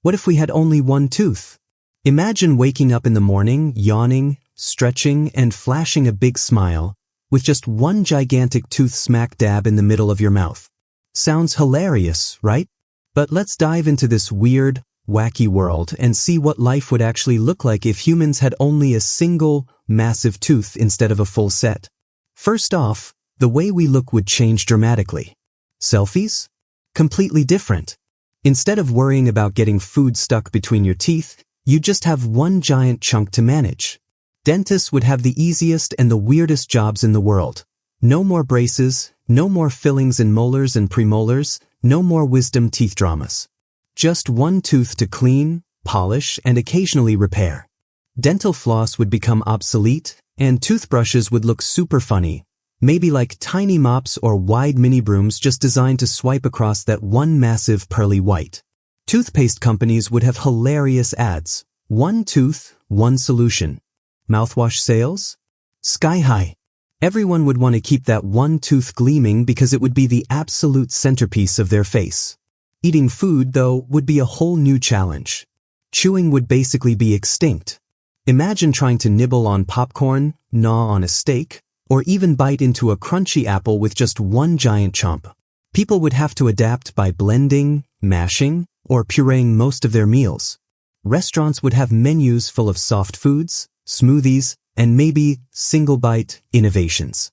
What if we had only one tooth? Imagine waking up in the morning, yawning, stretching, and flashing a big smile, with just one gigantic tooth smack dab in the middle of your mouth. Sounds hilarious, right? But let's dive into this weird, wacky world and see what life would actually look like if humans had only a single, massive tooth instead of a full set. First off, the way we look would change dramatically. Selfies? Completely different. Instead of worrying about getting food stuck between your teeth, you just have one giant chunk to manage. Dentists would have the easiest and the weirdest jobs in the world. No more braces, no more fillings in molars and premolars, no more wisdom teeth dramas. Just one tooth to clean, polish, and occasionally repair. Dental floss would become obsolete, and toothbrushes would look super funny, maybe like tiny mops or wide mini brooms just designed to swipe across that one massive pearly white. Toothpaste companies would have hilarious ads. One tooth, one solution. Mouthwash sales? Sky high. Everyone would want to keep that one tooth gleaming because it would be the absolute centerpiece of their face. Eating food, though, would be a whole new challenge. Chewing would basically be extinct. Imagine trying to nibble on popcorn, gnaw on a steak, or even bite into a crunchy apple with just one giant chomp. People would have to adapt by blending, mashing, or pureeing most of their meals. Restaurants would have menus full of soft foods, smoothies, and maybe single-bite innovations.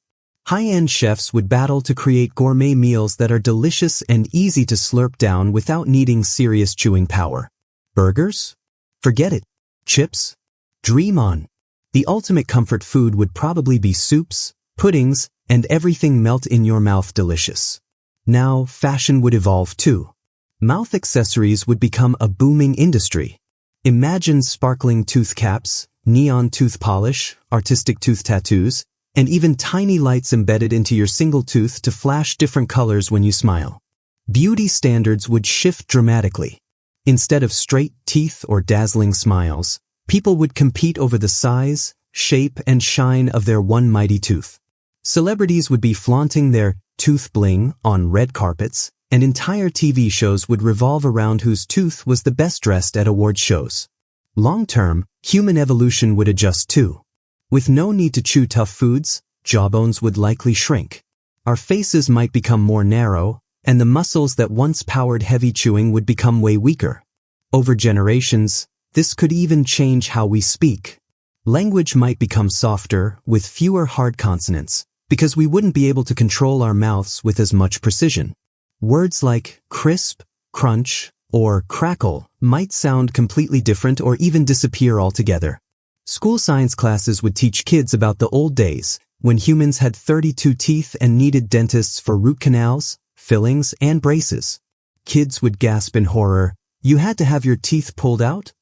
High-end chefs would battle to create gourmet meals that are delicious and easy to slurp down without needing serious chewing power. Burgers? Forget it. Chips? Dream on. The ultimate comfort food would probably be soups, puddings, and everything melt in your mouth delicious. Now, fashion would evolve too. Mouth accessories would become a booming industry. Imagine sparkling tooth caps, neon tooth polish, artistic tooth tattoos, and even tiny lights embedded into your single tooth to flash different colors when you smile. Beauty standards would shift dramatically. Instead of straight teeth or dazzling smiles, people would compete over the size, shape, and shine of their one mighty tooth. Celebrities would be flaunting their tooth bling on red carpets, and entire TV shows would revolve around whose tooth was the best dressed at award shows. Long-term, human evolution would adjust too. With no need to chew tough foods, jawbones would likely shrink. Our faces might become more narrow, and the muscles that once powered heavy chewing would become way weaker. Over generations, this could even change how we speak. Language might become softer, with fewer hard consonants, because we wouldn't be able to control our mouths with as much precision. Words like crisp, crunch, or crackle might sound completely different or even disappear altogether. School science classes would teach kids about the old days, when humans had 32 teeth and needed dentists for root canals, fillings, and braces. Kids would gasp in horror, "You had to have your teeth pulled out?"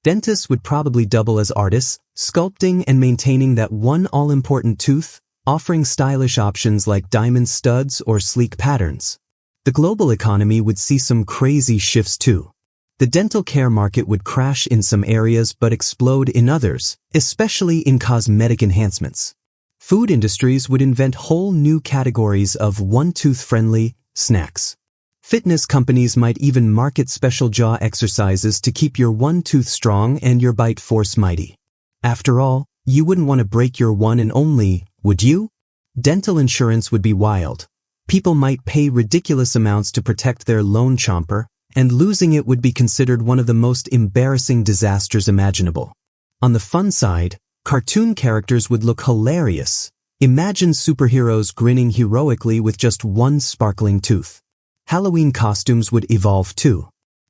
Dentists would probably double as artists, sculpting and maintaining that one all-important tooth, offering stylish options like diamond studs or sleek patterns. The global economy would see some crazy shifts too. The dental care market would crash in some areas but explode in others, especially in cosmetic enhancements. Food industries would invent whole new categories of one-tooth-friendly snacks. Fitness companies might even market special jaw exercises to keep your one tooth strong and your bite force mighty. After all, you wouldn't want to break your one and only, would you? Dental insurance would be wild. People might pay ridiculous amounts to protect their lone chomper, and losing it would be considered one of the most embarrassing disasters imaginable. On the fun side, cartoon characters would look hilarious. Imagine superheroes grinning heroically with just one sparkling tooth. Halloween costumes would evolve too.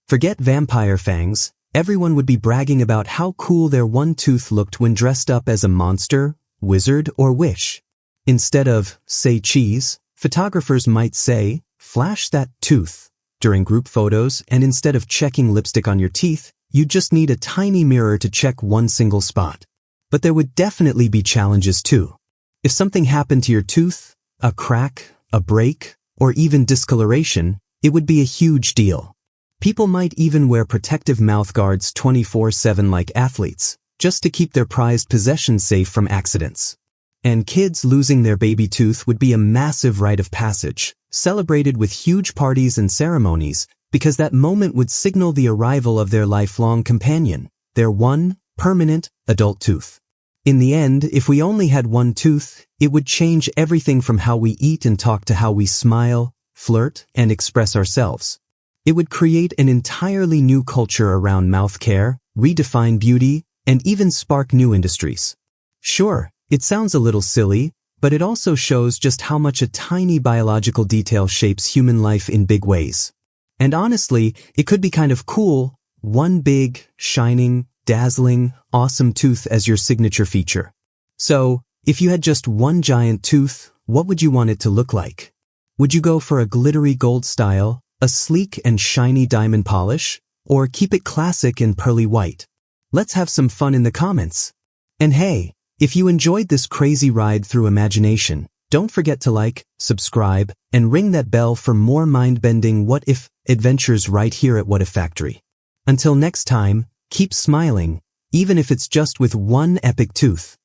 Forget vampire fangs, everyone would be bragging about how cool their one tooth looked when dressed up as a monster, wizard, or witch. Instead of, say cheese, photographers might say, flash that tooth, during group photos, and instead of checking lipstick on your teeth, you just need a tiny mirror to check one single spot. But there would definitely be challenges too. If something happened to your tooth, a crack, a break, or even discoloration, it would be a huge deal. People might even wear protective mouth guards 24/7 like athletes, just to keep their prized possessions safe from accidents. And kids losing their baby tooth would be a massive rite of passage, celebrated with huge parties and ceremonies, because that moment would signal the arrival of their lifelong companion, their one, permanent, adult tooth. In the end, if we only had one tooth, it would change everything from how we eat and talk to how we smile, flirt, and express ourselves. It would create an entirely new culture around mouth care, redefine beauty, and even spark new industries. Sure, it sounds a little silly, but it also shows just how much a tiny biological detail shapes human life in big ways. And honestly, it could be kind of cool, one big, shining, dazzling, awesome tooth as your signature feature. So, if you had just one giant tooth, what would you want it to look like? Would you go for a glittery gold style, a sleek and shiny diamond polish, or keep it classic and pearly white? Let's have some fun in the comments. And hey, if you enjoyed this crazy ride through imagination, don't forget to like, subscribe, and ring that bell for more mind-bending what-if adventures right here at What If Factory. Until next time, keep smiling, even if it's just with one epic tooth.